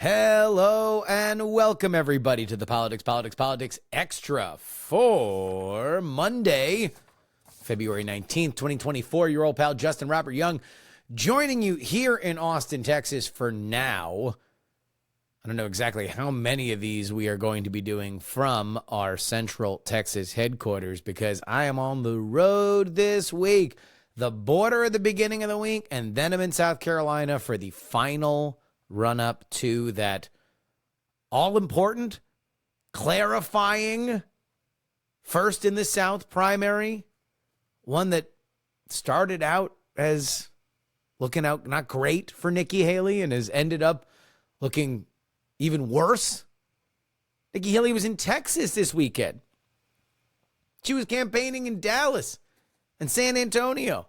Hello and welcome everybody to the Politics Extra for Monday, February 19th, 2024. Your old pal Justin Robert Young joining you here in Austin, Texas for now. I don't know exactly how many of these we are going to be doing from our Central Texas headquarters because I am on the road this week. The border at the beginning of the week, and then I'm in South Carolina for the final run up to that all-important, clarifying first in the South primary, one that started out as looking out not great for Nikki Haley and has ended up looking even worse. Nikki Haley was in Texas this weekend. She was campaigning in Dallas and San Antonio.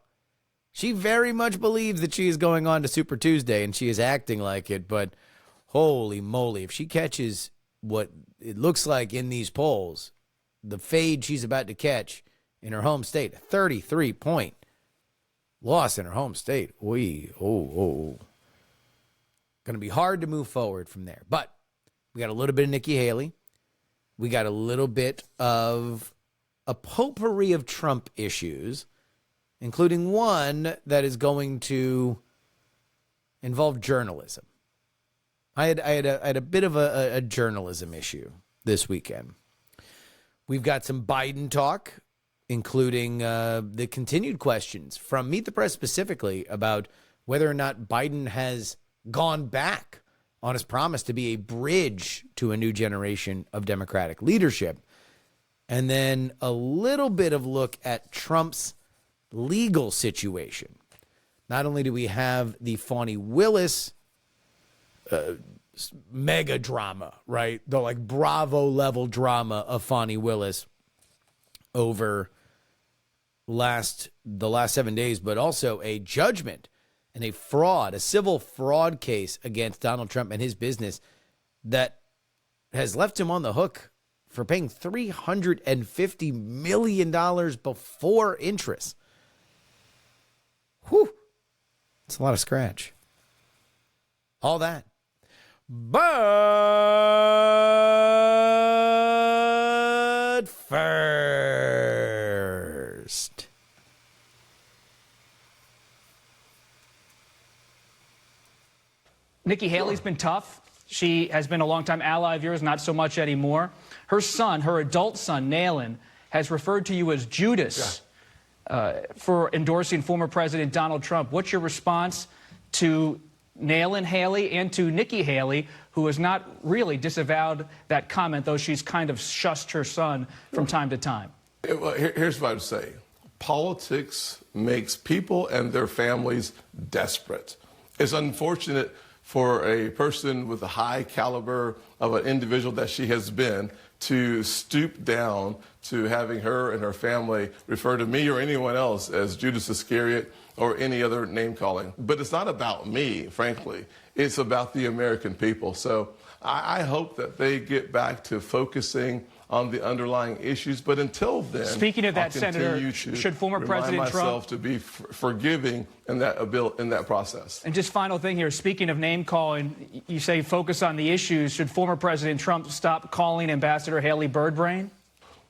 She very much believes that she is going on to Super Tuesday, and she is acting like it, but holy moly, if she catches what it looks like in these polls, the fade she's about to catch in her home state, a 33-point loss in her home state. Going to be hard to move forward from there. But we got a little bit of Nikki Haley. We got a little bit of a potpourri of Trump issues, including one that is going to involve journalism. I had a bit of a journalism issue this weekend. We've got some Biden talk, including the continued questions from Meet the Press specifically about whether or not Biden has gone back on his promise to be a bridge to a new generation of Democratic leadership. And then a little bit of look at Trump's legal situation. Not only do we have the Fani Willis mega drama, right? The like Bravo level drama of Fani Willis over the last 7 days, but also a judgment and a civil fraud case against Donald Trump and his business that has left him on the hook for paying $350 million before interest. Whew. It's a lot of scratch. All that. But first, Nikki Haley's been tough. She has been a longtime ally of yours, not so much anymore. Her son, her adult son, Nayland, has referred to you as Judas. For endorsing former President Donald Trump. What's your response to Nayland Haley and to Nikki Haley, who has not really disavowed that comment, though she's kind of shushed her son from time to time? Well, here's what I would say. Politics makes people and their families desperate. It's unfortunate for a person with the high caliber of an individual that she has been to stoop down to having her and her family refer to me or anyone else as Judas Iscariot or any other name calling. But it's not about me, frankly. It's about the American people. So I hope that they get back to focusing on the underlying issues. But until then, speaking of that, Senator, should former President Trump to be forgiving in that process. And just final thing here, speaking of name calling, you say focus on the issues. Should former President Trump stop calling Ambassador Haley Birdbrain?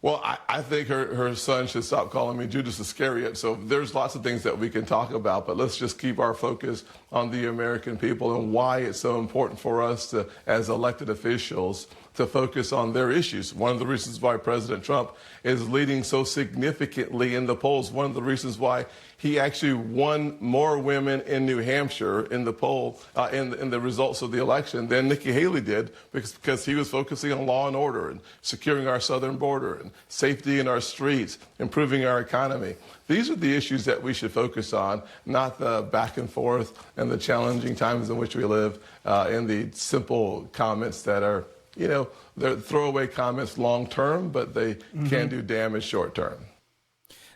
Well, I think her son should stop calling me Judas Iscariot. So there's lots of things that we can talk about, but let's just keep our focus on the American people and why it's so important for us to, as elected officials, to focus on their issues. One of the reasons why President Trump is leading so significantly in the polls, one of the reasons why he actually won more women in New Hampshire in the poll, in the results of the election than Nikki Haley did, because he was focusing on law and order and securing our southern border and safety in our streets, improving our economy. These are the issues that we should focus on, not the back and forth and the challenging times in which we live, and the simple comments that are, they're throwaway comments long term, but they can do damage short term.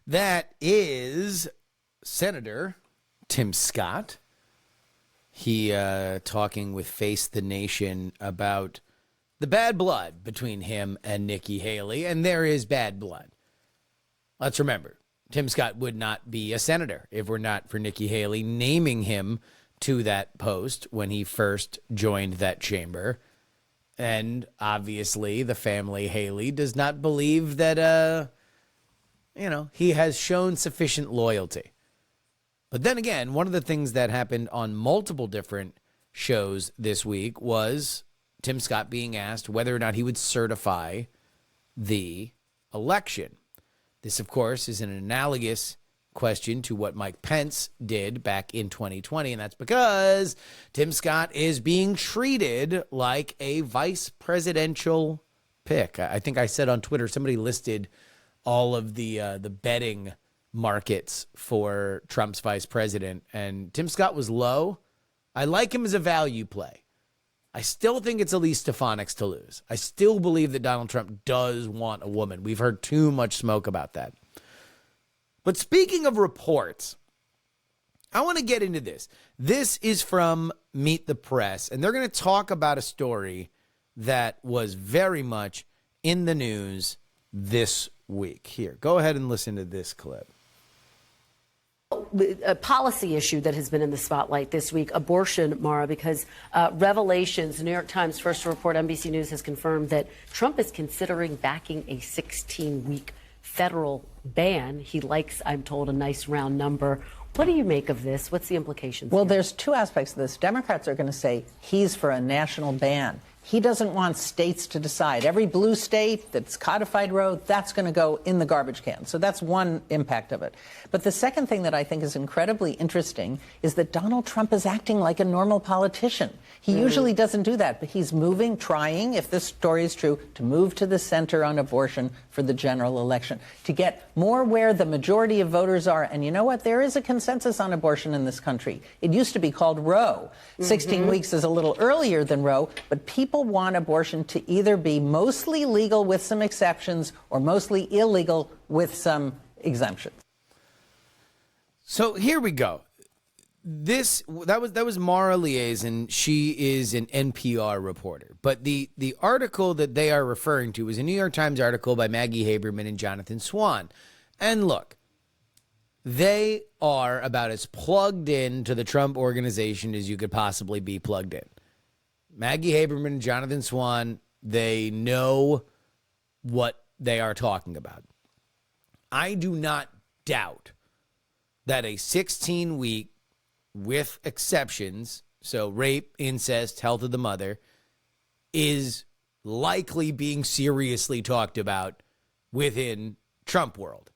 That is Senator Tim Scott. He talking with Face the Nation about the bad blood between him and Nikki Haley, and there is bad blood. Let's remember, Tim Scott would not be a senator if we're not for Nikki Haley naming him to that post when he first joined that chamber. And obviously the family Haley does not believe that, he has shown sufficient loyalty. But then again, one of the things that happened on multiple different shows this week was Tim Scott being asked whether or not he would certify the election. This, of course, is an analogous question to what Mike Pence did back in 2020, and that's because Tim Scott is being treated like a vice presidential pick. I think I said on Twitter, somebody listed all of the betting markets for Trump's vice president, and Tim Scott was low. I like him as a value play. I still think it's Elise Stefanik's to lose. I still believe that Donald Trump does want a woman. We've heard too much smoke about that. But speaking of reports, I want to get into this. This is from Meet the Press, and they're going to talk about a story that was very much in the news this week. Here, go ahead and listen to this clip. A policy issue that has been in the spotlight this week, abortion, Mara, because revelations, New York Times first to report, NBC News has confirmed that Trump is considering backing a 16-week federal ban. He likes, I'm told, a nice round number. What do you make of this? What's the implications? Well, here? there's two aspects of this. Democrats are going to say he's for a national ban. He doesn't want states to decide. Every blue state that's codified road, that's going to go in the garbage can. So that's one impact of it. But the second thing that I think is incredibly interesting is that Donald Trump is acting like a normal politician. He usually doesn't do that, but he's trying, if this story is true, to move to the center on abortion for the general election, to get more where the majority of voters are. And you know what? There is a consensus on abortion in this country. It used to be called Roe. 16 weeks is a little earlier than Roe, but people want abortion to either be mostly legal with some exceptions or mostly illegal with some exemptions. So here we go. That was Mara Liaison. She is an NPR reporter. But the article that they are referring to is a New York Times article by Maggie Haberman and Jonathan Swan. And look, they are about as plugged in to the Trump organization as you could possibly be plugged in. Maggie Haberman and Jonathan Swan, they know what they are talking about. I do not doubt that a 16-week with exceptions, so rape, incest, health of the mother, is likely being seriously talked about within Trump world.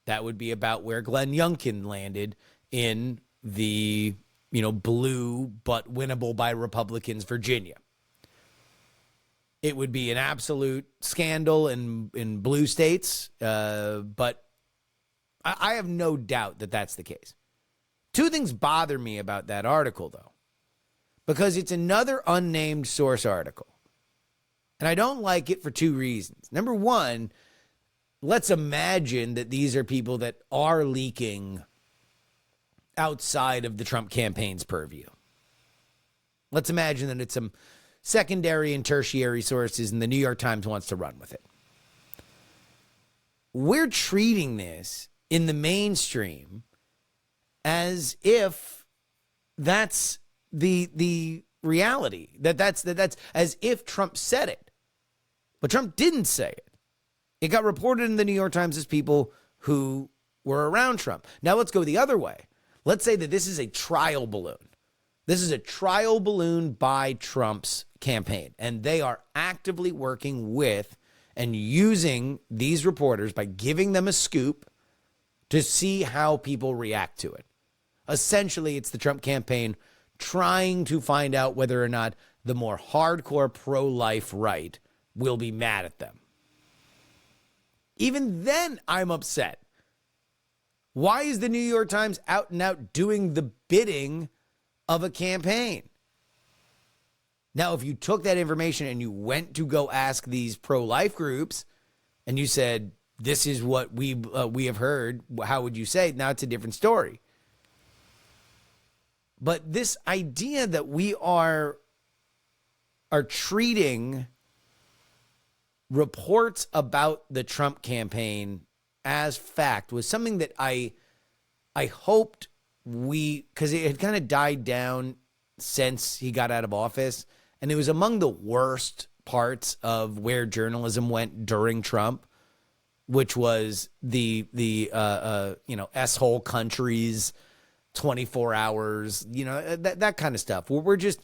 That would be about where Glenn Youngkin landed in the, blue but winnable by Republicans Virginia. It would be an absolute scandal in blue states, but I have no doubt that that's the case. Two things bother me about that article, though, because it's another unnamed source article. And I don't like it for two reasons. Number one, let's imagine that these are people that are leaking outside of the Trump campaign's purview. Let's imagine that it's some secondary and tertiary sources and the New York Times wants to run with it. We're treating this in the mainstream as if that's the reality, that's as if Trump said it. But Trump didn't say it. It got reported in the New York Times as people who were around Trump. Now let's go the other way. Let's say that this is a trial balloon. This is a trial balloon by Trump's campaign, and they are actively working with and using these reporters by giving them a scoop to see how people react to it. Essentially, it's the Trump campaign trying to find out whether or not the more hardcore pro-life right will be mad at them. Even then, I'm upset. Why is the New York Times out and out doing the bidding of a campaign? Now, if you took that information and you went to go ask these pro-life groups and you said, this is what we have heard, how would you say? Now it's a different story. But this idea that we are treating reports about the Trump campaign as fact was something that I hoped because it had kind of died down since he got out of office, and it was among the worst parts of where journalism went during Trump, which was the S-hole countries, 24 hours, that kind of stuff, where we're just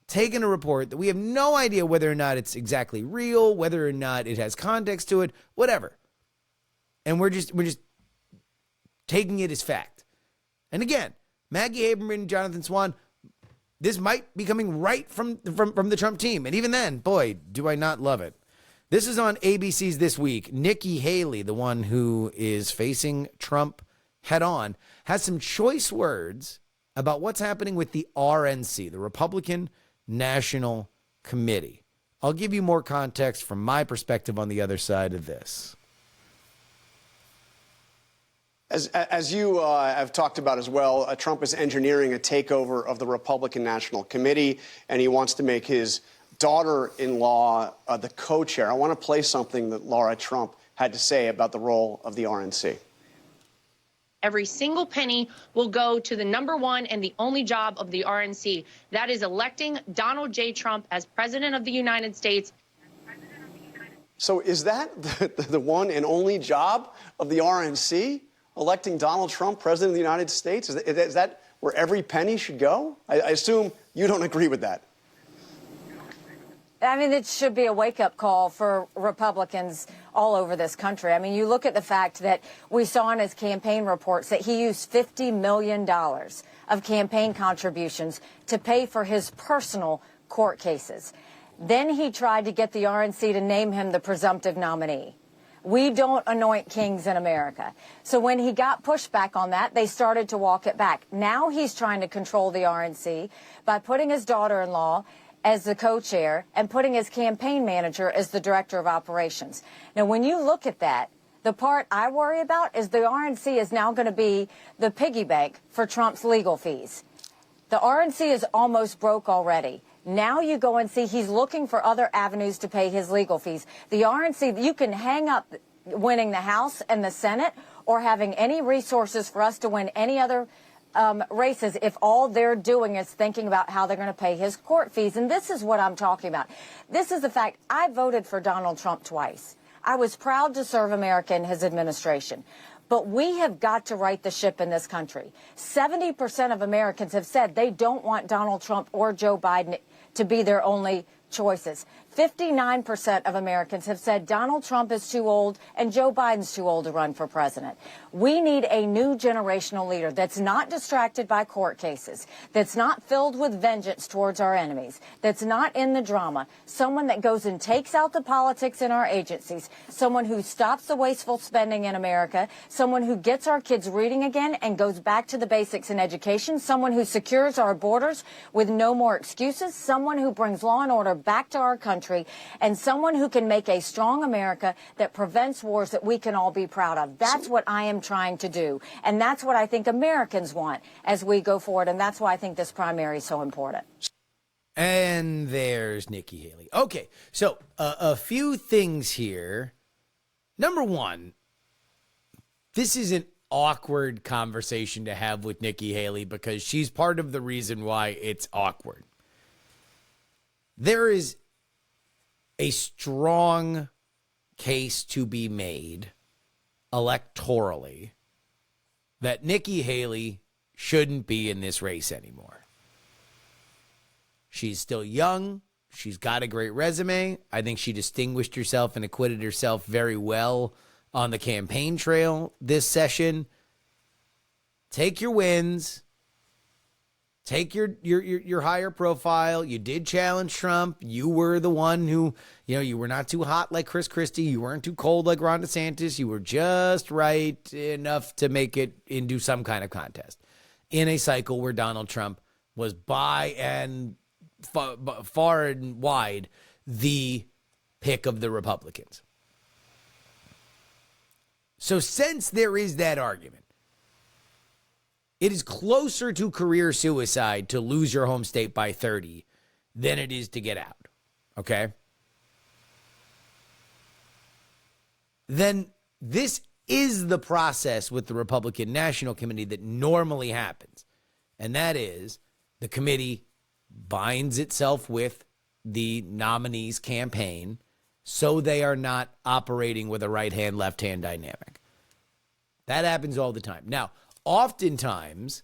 taking a report that we have no idea whether or not it's exactly real, whether or not it has context to it, whatever. And we're just taking it as fact. And again, Maggie Haberman, Jonathan Swan, this might be coming right from the Trump team. And even then, boy, do I not love it. This is on ABC's This Week. Nikki Haley, the one who is facing Trump head on, has some choice words about what's happening with the RNC, the Republican National Committee. I'll give you more context from my perspective on the other side of this. As you have talked about as well, Trump is engineering a takeover of the Republican National Committee, and he wants to make his daughter-in-law the co-chair. I want to play something that Laura Trump had to say about the role of the RNC. Every single penny will go to the number one and the only job of the RNC. That is electing Donald J. Trump as President of the United States. So is that the one and only job of the RNC? Electing Donald Trump President of the United States? Is that where every penny should go? I assume you don't agree with that. I mean, it should be a wake-up call for Republicans all over this country. I mean, you look at the fact that we saw in his campaign reports that he used $50 million of campaign contributions to pay for his personal court cases. Then he tried to get the RNC to name him the presumptive nominee. We don't anoint kings in America. So when he got pushback on that, they started to walk it back. Now he's trying to control the RNC by putting his daughter-in-law as the co-chair and putting his campaign manager as the director of operations. Now, when you look at that, the part I worry about is the RNC is now going to be the piggy bank for Trump's legal fees. The RNC is almost broke already. Now you go and see he's looking for other avenues to pay his legal fees. The RNC, you can hang up winning the House and the Senate or having any resources for us to win any other races if all they're doing is thinking about how they're going to pay his court fees. And this is what I'm talking about. This is the fact. I voted for Donald Trump twice. I was proud to serve America in his administration. But we have got to right the ship in this country. 70% of Americans have said they don't want Donald Trump or Joe Biden to be their only choices. 59% of Americans have said Donald Trump is too old and Joe Biden's too old to run for president. We need a new generational leader that's not distracted by court cases, that's not filled with vengeance towards our enemies, that's not in the drama, someone that goes and takes out the politics in our agencies, someone who stops the wasteful spending in America, someone who gets our kids reading again and goes back to the basics in education, someone who secures our borders with no more excuses, someone who brings law and order back to our country, and someone who can make a strong America that prevents wars that we can all be proud of. That's what I am trying to do. And that's what I think Americans want as we go forward. And that's why I think this primary is so important. And there's Nikki Haley. Okay, so a few things here. Number one, this is an awkward conversation to have with Nikki Haley because she's part of the reason why it's awkward. There is a strong case to be made electorally that Nikki Haley shouldn't be in this race anymore. She's still young. She's got a great resume. I think she distinguished herself and acquitted herself very well on the campaign trail this session. Take your wins. Take your higher profile. You did challenge Trump. You were the one who, you were not too hot like Chris Christie. You weren't too cold like Ron DeSantis. You were just right enough to make it into some kind of contest in a cycle where Donald Trump was by and far and wide the pick of the Republicans. So since there is that argument, it is closer to career suicide to lose your home state by 30 than it is to get out, okay? Then this is the process with the Republican National Committee that normally happens. And that is the committee binds itself with the nominee's campaign so they are not operating with a right-hand, left-hand dynamic. That happens all the time. Now, oftentimes,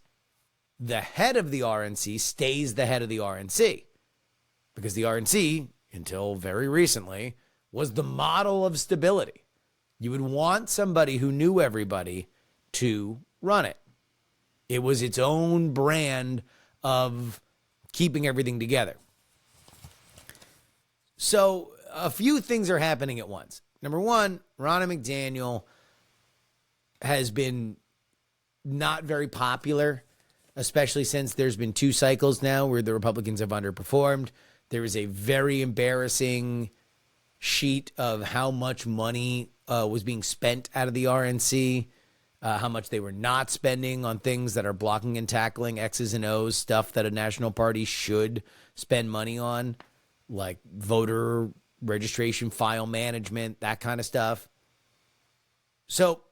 the head of the RNC stays the head of the RNC because the RNC, until very recently, was the model of stability. You would want somebody who knew everybody to run it. It was its own brand of keeping everything together. So a few things are happening at once. Number one, Ronna McDaniel has been not very popular, especially since there's been 2 cycles now where the Republicans have underperformed. There is a very embarrassing sheet of how much money was being spent out of the RNC, how much they were not spending on things that are blocking and tackling, X's and O's, stuff that a national party should spend money on, like voter registration, file management, that kind of stuff. So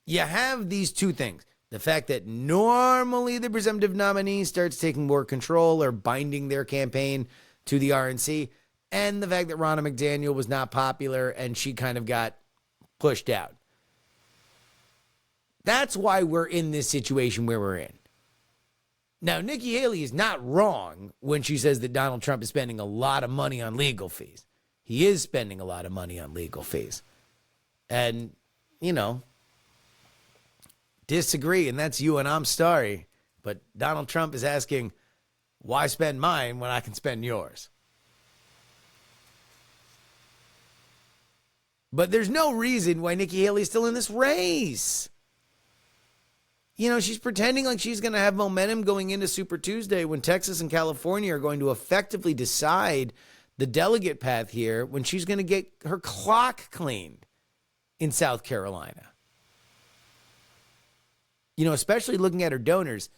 you have these 2 things. The fact that normally the presumptive nominee starts taking more control or binding their campaign to the RNC, and the fact that Ronna McDaniel was not popular and she kind of got pushed out. That's why we're in this situation where we're in. Now, Nikki Haley is not wrong when she says that Donald Trump is spending a lot of money on legal fees. He is spending a lot of money on legal fees. And, you know, disagree, and that's you and I'm sorry. But Donald Trump is asking, why spend mine when I can spend yours? But there's no reason why Nikki Haley's still in this race. You know, she's pretending like she's going to have momentum going into Super Tuesday when Texas and California are going to effectively decide the delegate path here, when she's going to get her clock cleaned in South Carolina. You know, especially looking at her donors,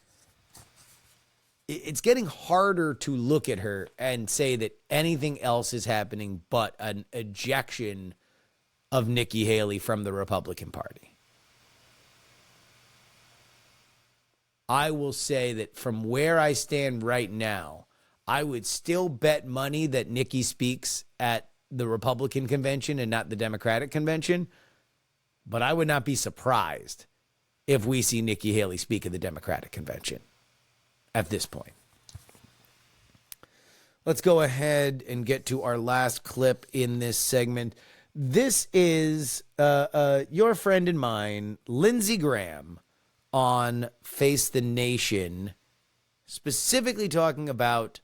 it's getting harder to look at her and say that anything else is happening but an ejection of Nikki Haley from the Republican Party. I will say that from where I stand right now, I would still bet money that Nikki speaks at the Republican convention and not the Democratic convention, but I would not be surprised if we see Nikki Haley speak at the Democratic convention at this point. Let's go ahead and get to our last clip in this segment. This is your friend and mine, Lindsey Graham, on Face the Nation, specifically talking about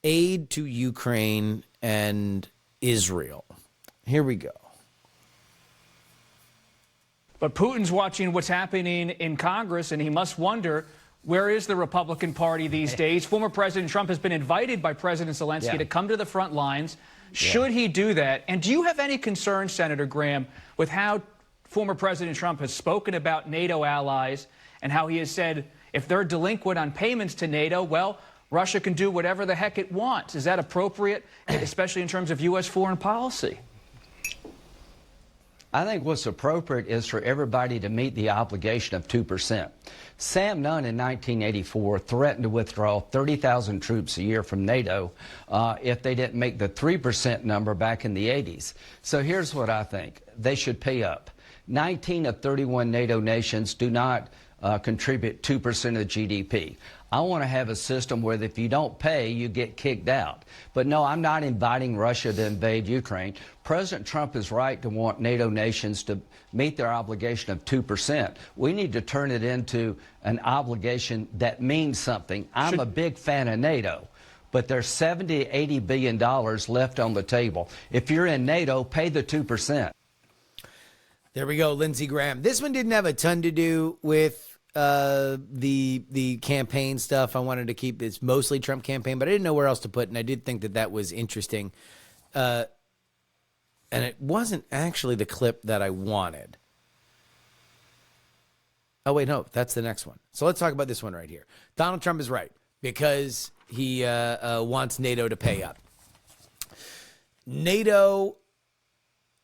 aid to Ukraine and Israel. Here we go. But Putin's watching what's happening in Congress, and he must wonder, where is the Republican Party these days? Former President Trump has been invited by President Zelensky to come to the front lines. Should he do that? And do you have any concern, Senator Graham, with how former President Trump has spoken about NATO allies and how he has said if they're delinquent on payments to NATO, well, Russia can do whatever the heck it wants? Is that appropriate, especially in terms of U.S. foreign policy? I think what's appropriate is for everybody to meet the obligation of 2%. Sam Nunn in 1984 threatened to withdraw 30,000 troops a year from NATO if they didn't make the 3% number back in the 80s. So here's what I think. They should pay up. 19 of 31 NATO nations do not contribute 2% of GDP. I want to have a system where if you don't pay, you get kicked out. But no, I'm not inviting Russia to invade Ukraine. President Trump is right to want NATO nations to meet their obligation of 2%. We need to turn it into an obligation that means something. I'm a big fan of NATO, but there's $70, $80 billion left on the table. If you're in NATO, pay the 2%. There we go, Lindsey Graham. This one didn't have a ton to do with the campaign stuff. I wanted to keep this mostly Trump campaign, but I didn't know where else to put, and I did think that that was interesting. And it wasn't actually the clip that I wanted. Oh, wait, no, that's the next one. So let's talk about this one right here. Donald Trump is right because he wants NATO to pay up. NATO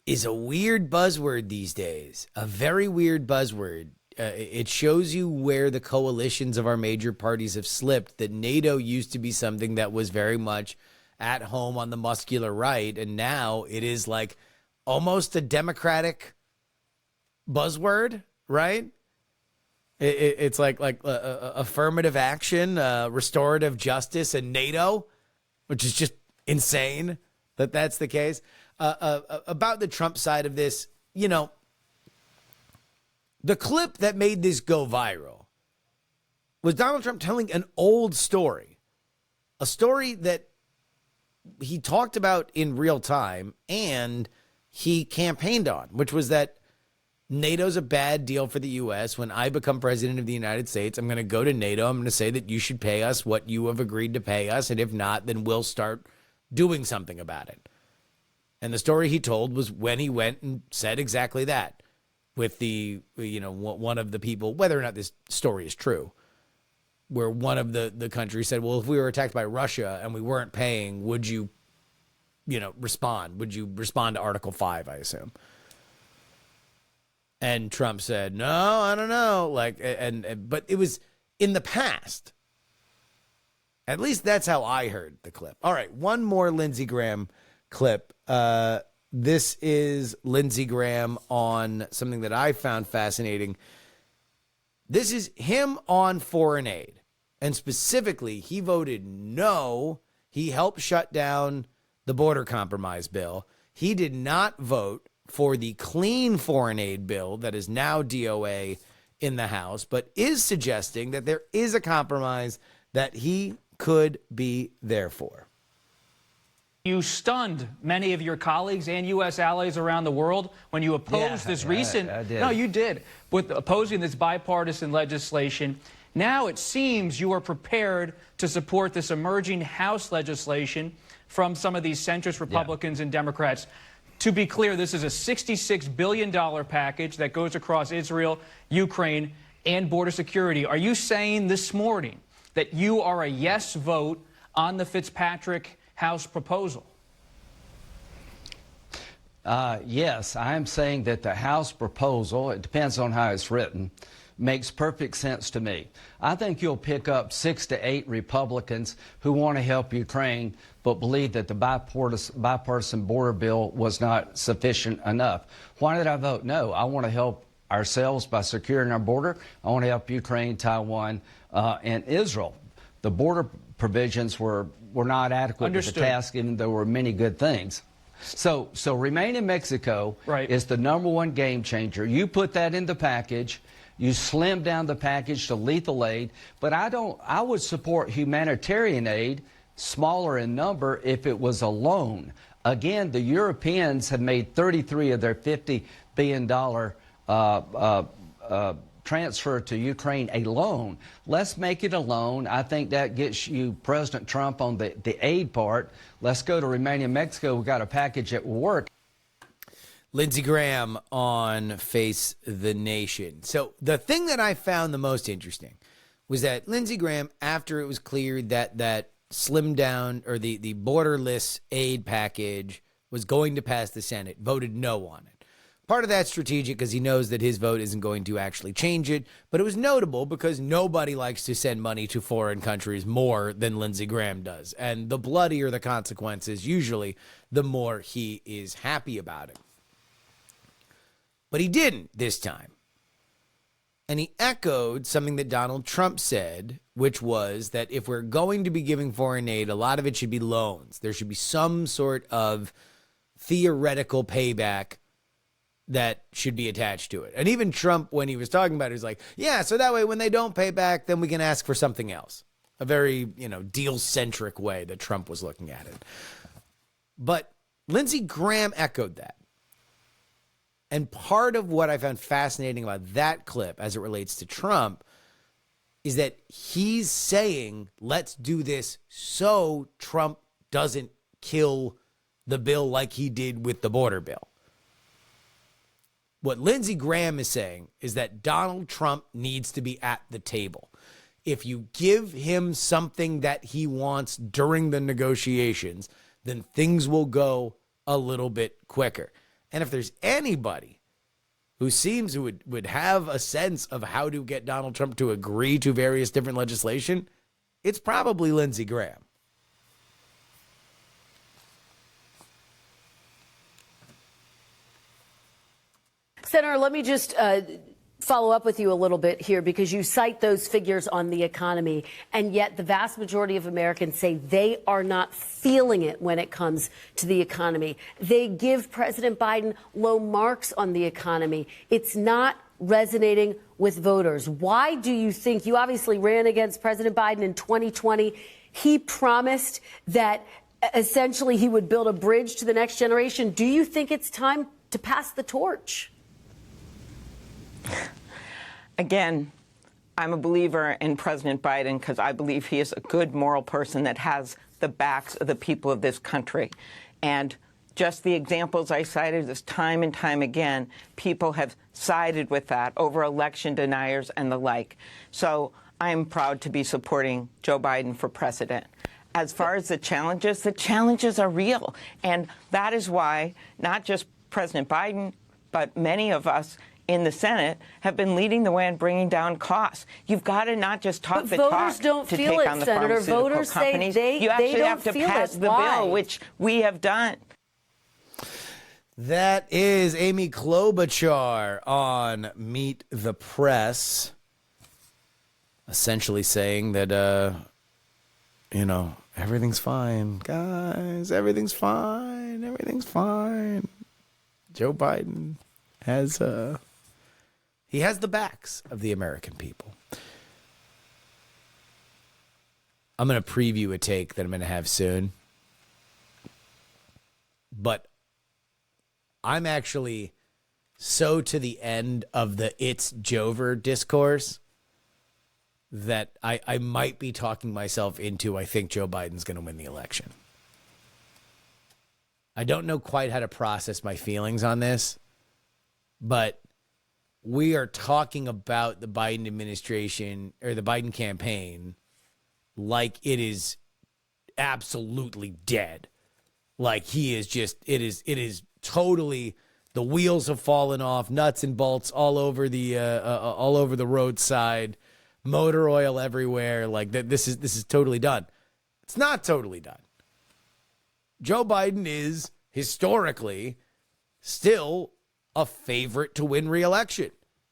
is a weird buzzword these days, a very weird buzzword. It shows you where the coalitions of our major parties have slipped, that NATO used to be something that was very much at home on the muscular right, and now it is like almost a Democratic buzzword, right? It's like affirmative action, restorative justice, and NATO, which is just insane that that's the case. About the Trump side of this, you know, the clip that made this go viral was Donald Trump telling an old story, a story that he talked about in real time and he campaigned on, which was that NATO's a bad deal for the U.S. When I become president of the United States, I'm going to go to NATO. I'm going to say that you should pay us what you have agreed to pay us. And if not, then we'll start doing something about it. And the story he told was when he went and said exactly that with the, you know, one of the people, whether or not this story is true, where one of the countries said, well, if we were attacked by Russia and we weren't paying, would you, you know, respond? Would you respond to Article 5, I assume? And Trump said, no, I don't know. Like, but it was in the past. At least that's how I heard the clip. All right, one more Lindsey Graham clip. This is Lindsey Graham on something that I found fascinating. This is him on foreign aid. And specifically, he voted no. He helped shut down the border compromise bill. He did not vote for the clean foreign aid bill that is now DOA in the House, but is suggesting that there is a compromise that he could be there for. You stunned many of your colleagues and U.S. allies around the world when you opposed this recent... I did. No, you did. With opposing this bipartisan legislation. Now it seems you are prepared to support this emerging House legislation from some of these centrist Republicans and Democrats. To be clear, this is a $66 billion package that goes across Israel, Ukraine, and border security. Are you saying this morning that you are a yes vote on the Fitzpatrick House proposal? Yes, I'm saying that the House proposal, it depends on how it's written, makes perfect sense to me. I think you'll pick up 6 to 8 Republicans who want to help Ukraine but believe that the bipartisan border bill was not sufficient enough. Why did I vote no? I want to help ourselves by securing our border. I want to help Ukraine, Taiwan, and Israel. The border provisions were not adequate to the task, even though there were many good things. So Remain in Mexico is the #1 game changer. You put that in the package. You slim down the package to lethal aid, but I would support humanitarian aid, smaller in number, if it was a loan. Again, the Europeans have made 33 of their $50 billion transfer to Ukraine a loan. Let's make it a loan. I think that gets you President Trump on the aid part. Let's go to Remain in Mexico. We've got a package that will work. Lindsey Graham on Face the Nation. So the thing that I found the most interesting was that Lindsey Graham, after it was clear that slimmed down or the borderless aid package was going to pass the Senate, voted no on it. Part of that's strategic because he knows that his vote isn't going to actually change it, but it was notable because nobody likes to send money to foreign countries more than Lindsey Graham does. And the bloodier the consequences, usually, the more he is happy about it. But he didn't this time. And he echoed something that Donald Trump said, which was that if we're going to be giving foreign aid, a lot of it should be loans. There should be some sort of theoretical payback that should be attached to it. And even Trump, when he was talking about it, was like, yeah, so that way when they don't pay back, then we can ask for something else. A very, deal-centric way that Trump was looking at it. But Lindsey Graham echoed that. And part of what I found fascinating about that clip as it relates to Trump is that he's saying, let's do this so Trump doesn't kill the bill like he did with the border bill. What Lindsey Graham is saying is that Donald Trump needs to be at the table. If you give him something that he wants during the negotiations, then things will go a little bit quicker. And if there's anybody who seems who would have a sense of how to get Donald Trump to agree to various different legislation, it's probably Lindsey Graham. Senator, let me just follow up with you a little bit here, because you cite those figures on the economy, and yet the vast majority of Americans say they are not feeling it when it comes to the economy. They give President Biden low marks on the economy. It's not resonating with voters. Why do you think? You obviously ran against President Biden in 2020. He promised that essentially he would build a bridge to the next generation. Do you think it's time to pass the torch? Again, I'm a believer in President Biden because I believe he is a good moral person that has the backs of the people of this country. And just the examples I cited is time and time again, people have sided with that over election deniers and the like. So I'm proud to be supporting Joe Biden for president. As far as the challenges are real. And that is why not just President Biden, but many of us in the Senate have been leading the way in bringing down costs. You've got to not just talk the talk voters don't to feel take it, on the Senator. pharmaceutical Voters companies. say You actually don't have to feel pass it. the Why? bill, which we have done. That is Amy Klobuchar on Meet the Press, essentially saying that, everything's fine, guys. Everything's fine. Everything's fine. Joe Biden has he has the backs of the American people. I'm going to preview a take that I'm going to have soon. But I'm actually so to the end of the It's Jover discourse that I might be talking myself into, I think Joe Biden's going to win the election. I don't know quite how to process my feelings on this, but we are talking about the Biden administration or the Biden campaign like it is absolutely dead. Like he is just, it is totally, the wheels have fallen off, nuts and bolts all over the roadside, motor oil everywhere. Like this is totally done. It's not totally done. Joe Biden is historically still a favorite to win re-election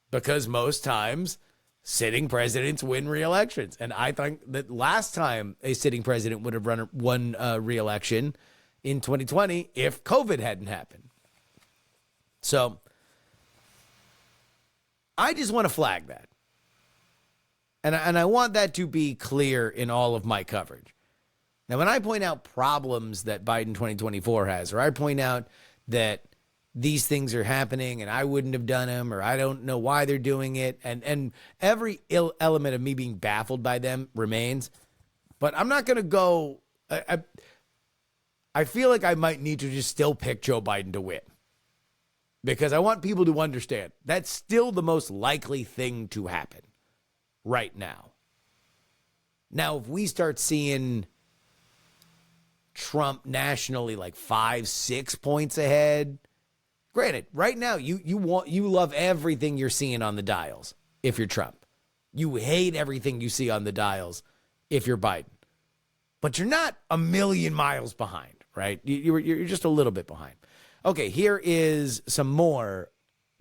because most times sitting presidents win re-elections. And I think that last time a sitting president would have won re-election in 2020 if COVID hadn't happened. So I just want to flag that. And I want that to be clear in all of my coverage. Now, when I point out problems that Biden 2024 has, or I point out that these things are happening and I wouldn't have done them, or I don't know why they're doing it, and every element of me being baffled by them remains, but I'm not going to go, I feel like I might need to just still pick Joe Biden to win. Because I want people to understand that's still the most likely thing to happen right now. Now, if we start seeing Trump nationally like 5-6 points ahead, granted, right now you love everything you're seeing on the dials if you're Trump. You hate everything you see on the dials if you're Biden. But you're not a million miles behind, right? You're just a little bit behind. Okay, here is some more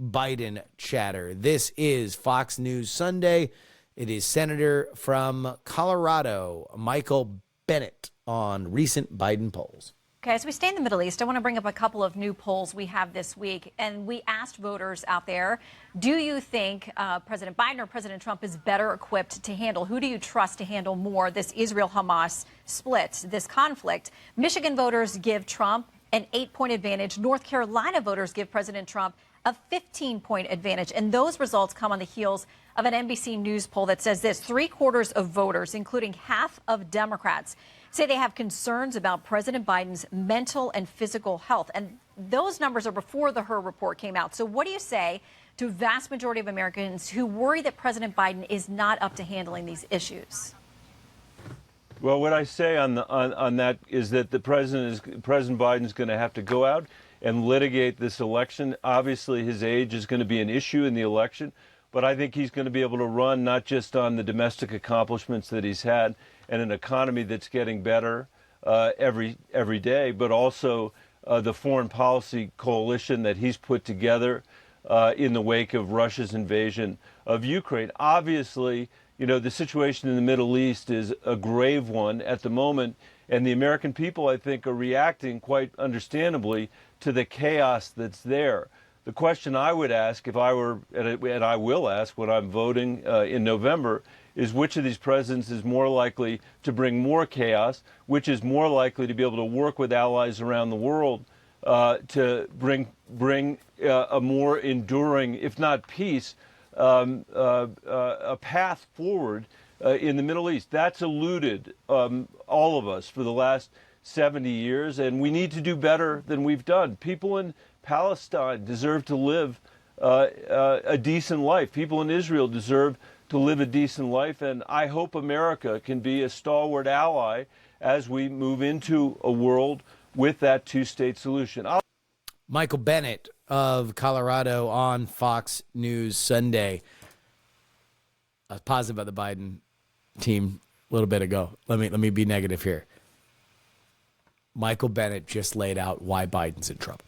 Biden chatter. This is Fox News Sunday. It is Senator from Colorado, Michael Bennett, on recent Biden polls. Okay, as we stay in the Middle East, I want to bring up a couple of new polls we have this week. And we asked voters out there, do you think President Biden or President Trump is better equipped to handle? Who do you trust to handle more this Israel-Hamas split, this conflict? Michigan voters give Trump an 8-point advantage. North Carolina voters give President Trump a 15-point advantage. And those results come on the heels of an NBC News poll that says this: 3/4 of voters, including half of Democrats, say they have concerns about President Biden's mental and physical health. And those numbers are before the Her report came out. So what do you say to a vast majority of Americans who worry that President Biden is not up to handling these issues? Well, what I say on that is that President Biden is going to have to go out and litigate this election. Obviously, his age is going to be an issue in the election, but I think he's going to be able to run not just on the domestic accomplishments that he's had and an economy that's getting better every day, but also the foreign policy coalition that he's put together in the wake of Russia's invasion of Ukraine. Obviously, you know, the situation in the Middle East is a grave one at the moment, and the American people, I think, are reacting quite understandably to the chaos that's there. The question I would ask if I were, and I will ask when I'm voting in November, is which of these presidents is more likely to bring more chaos, which is more likely to be able to work with allies around the world to bring a more enduring, if not peace, a path forward in the Middle East. That's eluded all of us for the last 70 years, and we need to do better than we've done. People in Palestine deserve to live a decent life. People in Israel deserve to live a decent life, and I hope America can be a stalwart ally as we move into a world with that two-state solution. Michael Bennett of Colorado on Fox News Sunday. I was positive about the Biden team a little bit ago. Let me be negative here. Michael Bennett just laid out why Biden's in trouble.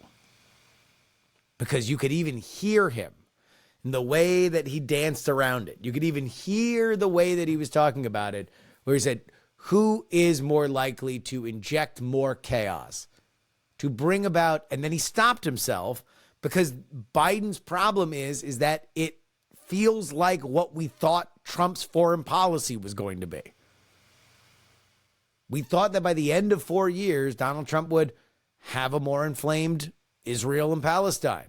Because you could even hear him in the way that he danced around it. You could even hear the way that he was talking about it, where he said, who is more likely to inject more chaos, to bring about, and then he stopped himself because Biden's problem is that it feels like what we thought Trump's foreign policy was going to be. We thought that by the end of 4 years, Donald Trump would have a more inflamed Israel and Palestine,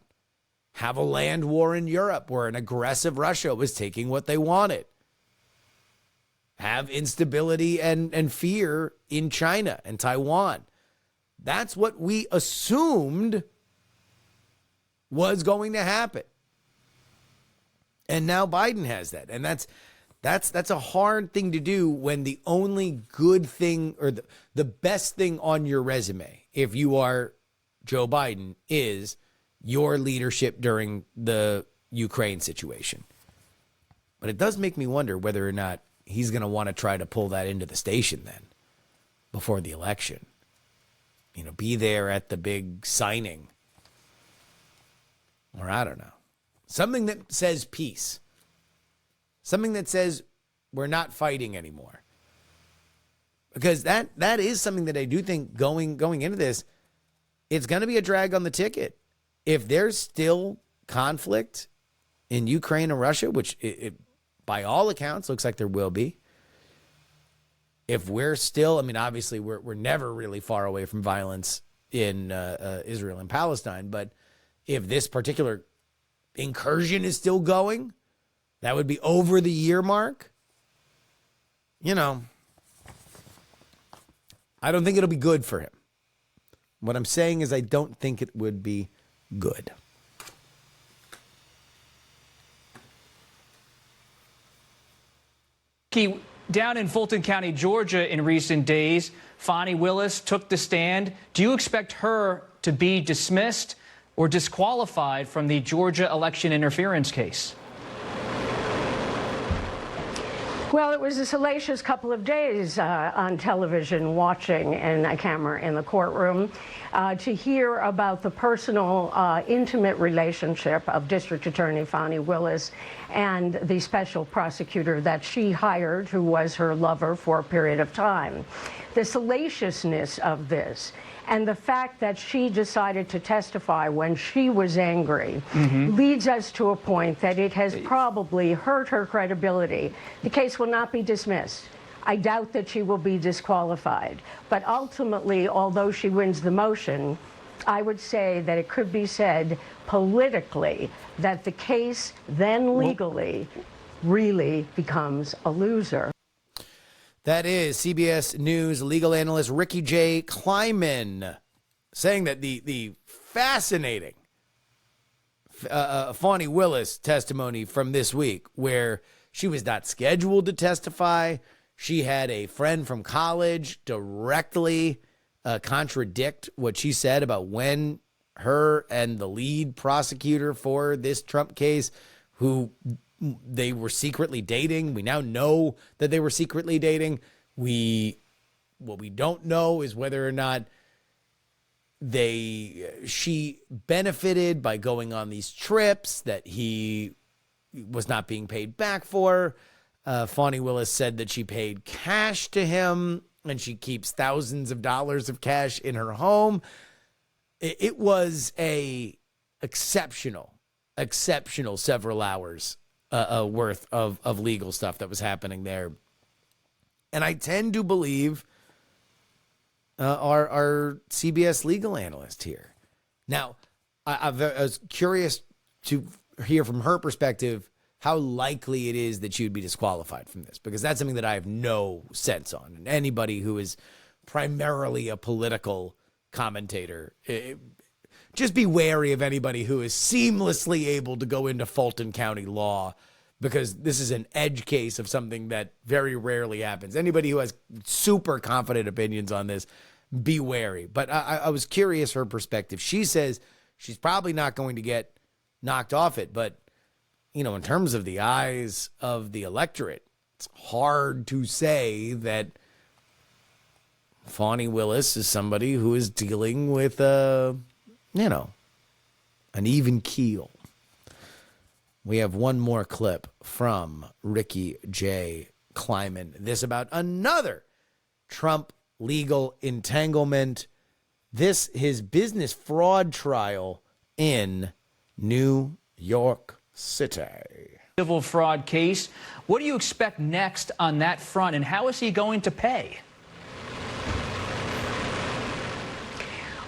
have a land war in Europe where an aggressive Russia was taking what they wanted, have instability and fear in China and Taiwan. That's what we assumed was going to happen. And now Biden has that. And that's a hard thing to do when the only good thing or the best thing on your resume, if you are Joe Biden, is your leadership during the Ukraine situation. But it does make me wonder whether or not he's going to want to try to pull that into the station then before the election. You know, be there at the big signing. Or I don't know. Something that says peace. Something that says we're not fighting anymore. Because that is something that I do think going into this, it's going to be a drag on the ticket. If there's still conflict in Ukraine and Russia, which it by all accounts looks like there will be, if we're still, I mean, obviously we're never really far away from violence in Israel and Palestine, but if this particular incursion is still going, that would be over the year mark. You know, I don't think it'll be good for him. What I'm saying is I don't think it would be good. Nikki, down in Fulton County, Georgia in recent days, Fani Willis took the stand. Do you expect her to be dismissed or disqualified from the Georgia election interference case? Well, it was a salacious couple of days on television watching in a camera in the courtroom to hear about the personal, intimate relationship of District Attorney Fani Willis and the special prosecutor that she hired, who was her lover for a period of time. The salaciousness of this and the fact that she decided to testify when she was angry leads us to a point that it has probably hurt her credibility. The case will not be dismissed. I doubt that she will be disqualified. But ultimately, although she wins the motion, I would say that it could be said politically that the case then legally really becomes a loser. That is CBS News legal analyst Ricky J. Kleiman saying that the fascinating Fani Willis testimony from this week, where she was not scheduled to testify, she had a friend from college directly contradict what she said about when her and the lead prosecutor for this Trump case, who they were secretly dating. We now know that they were secretly dating. What we don't know is whether or not she benefited by going on these trips that he was not being paid back for. Fani Willis said that she paid cash to him, and she keeps thousands of dollars of cash in her home. It was a exceptional several hours worth of legal stuff that was happening there. And I tend to believe our CBS legal analyst here. Now, I was curious to hear from her perspective how likely it is that she would be disqualified from this, because that's something that I have no sense on. And anybody who is primarily a political commentator, just be wary of anybody who is seamlessly able to go into Fulton County law, because this is an edge case of something that very rarely happens. Anybody who has super confident opinions on this, be wary. But I was curious her perspective. She says she's probably not going to get knocked off it, but in terms of the eyes of the electorate, it's hard to say that Fani Willis is somebody who is dealing with an even keel. We have one more clip from Ricky J. Kleiman. This about another Trump legal entanglement. This, his business fraud trial in New York City. Civil fraud case. What do you expect next on that front, and how is he going to pay?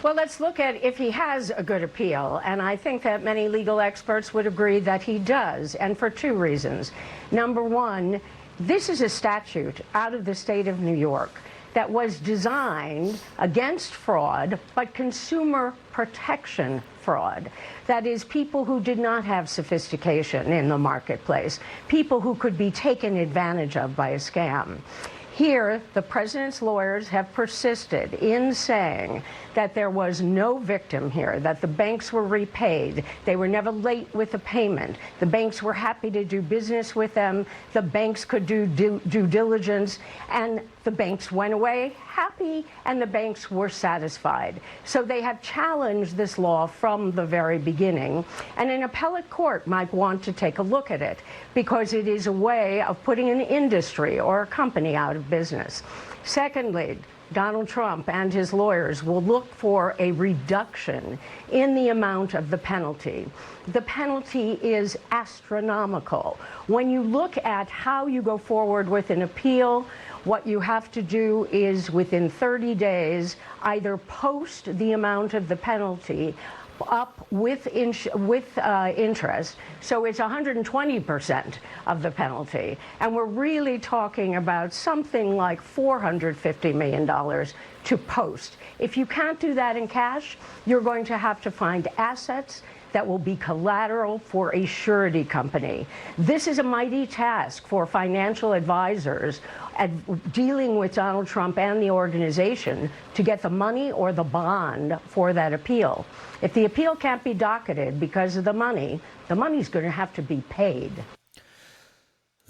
Well, let's look at if he has a good appeal, and I think that many legal experts would agree that he does, and for two reasons. Number one, this is a statute out of the state of New York that was designed against fraud, but consumer protection fraud. That is, people who did not have sophistication in the marketplace, people who could be taken advantage of by a scam. Here, the president's lawyers have persisted in saying that there was no victim here, that the banks were repaid. They were never late with the payment. The banks were happy to do business with them. The banks could do due diligence, and the banks went away happy, and the banks were satisfied. So they have challenged this law from the very beginning, and an appellate court might want to take a look at it because it is a way of putting an industry or a company out of business. Secondly, Donald Trump and his lawyers will look for a reduction in the amount of the penalty. The penalty is astronomical. When you look at how you go forward with an appeal, what you have to do is within 30 days either post the amount of the penalty up with interest, so it's 120% of the penalty. And we're really talking about something like $450 million to post. If you can't do that in cash, you're going to have to find assets that will be collateral for a surety company. This is a mighty task for financial advisors at dealing with Donald Trump and the organization to get the money or the bond for that appeal. If the appeal can't be docketed because of the money's going to have to be paid.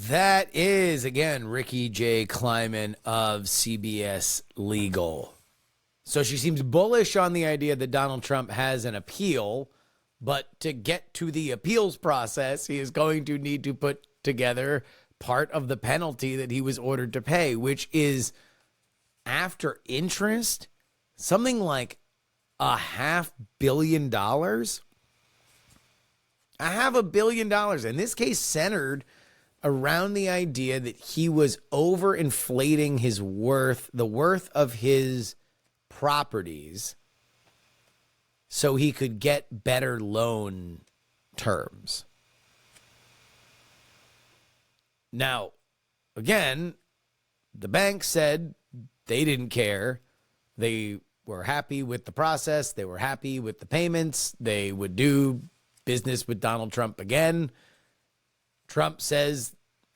That is, again, Ricky J. Kleiman of CBS Legal. So she seems bullish on the idea that Donald Trump has an appeal, but to get to the appeals process, he is going to need to put together part of the penalty that he was ordered to pay, which is, after interest, something like $500 million. $500 million. And this case centered around the idea that he was overinflating his worth, the worth of his properties, so he could get better loan terms. Now, again, the bank said they didn't care. They were happy with the process. They were happy with the payments. They would do business with Donald Trump again. Trump says,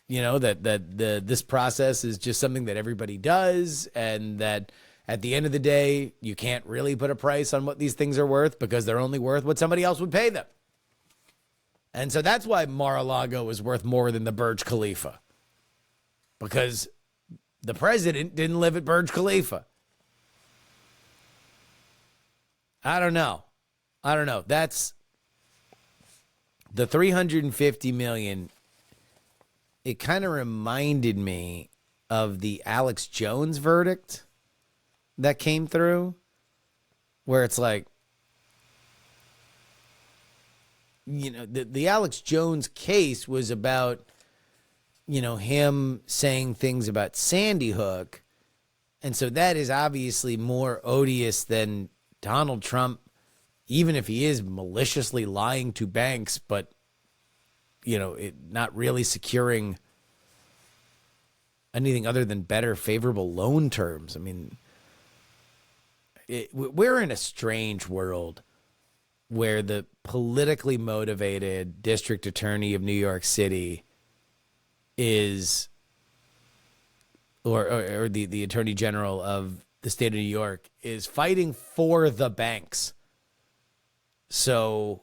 that this process is just something that everybody does, and that At the end of the day, you can't really put a price on what these things are worth because they're only worth what somebody else would pay them. And so that's why Mar-a-Lago is worth more than the Burj Khalifa. Because the president didn't live at Burj Khalifa. I don't know. That's the $350 million. It kind of reminded me of the Alex Jones verdict that came through, where it's like, the Alex Jones case was about, him saying things about Sandy Hook. And so that is obviously more odious than Donald Trump, even if he is maliciously lying to banks, but, not really securing anything other than better favorable loan terms. I mean, we're in a strange world where the politically motivated district attorney of New York City is, or the attorney general of the state of New York is fighting for the banks so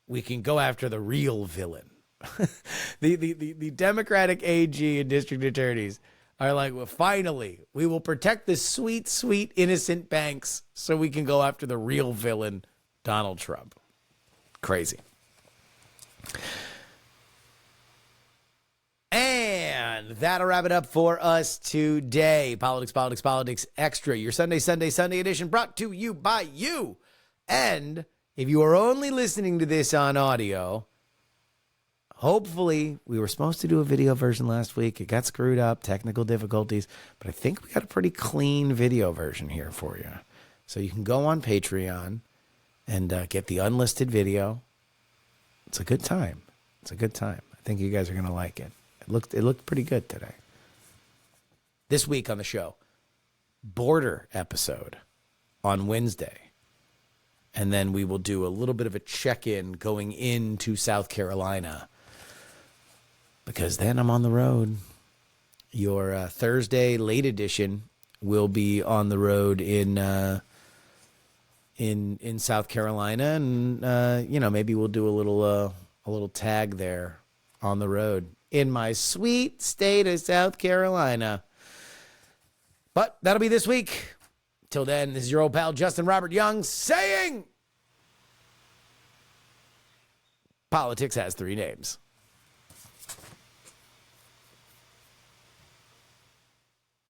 we can go after the real villain. the Democratic AG and district attorneys are like, well, finally, we will protect the sweet, sweet, innocent banks so we can go after the real villain, Donald Trump. Crazy. And that'll wrap it up for us today. Politics Extra, your Sunday edition, brought to you by you. And if you are only listening to this on audio, hopefully, we were supposed to do a video version last week. It got screwed up, technical difficulties, but I think we got a pretty clean video version here for you. So you can go on Patreon and get the unlisted video. It's a good time. I think you guys are going to like it. It looked pretty good today. This week on the show, border episode on Wednesday. And then we will do a little bit of a check-in going into South Carolina, because then I'm on the road. Your Thursday late edition will be on the road in South Carolina, and maybe we'll do a little tag there on the road in my sweet state of South Carolina. But that'll be this week. Till then, this is your old pal Justin Robert Young saying, politics has three names.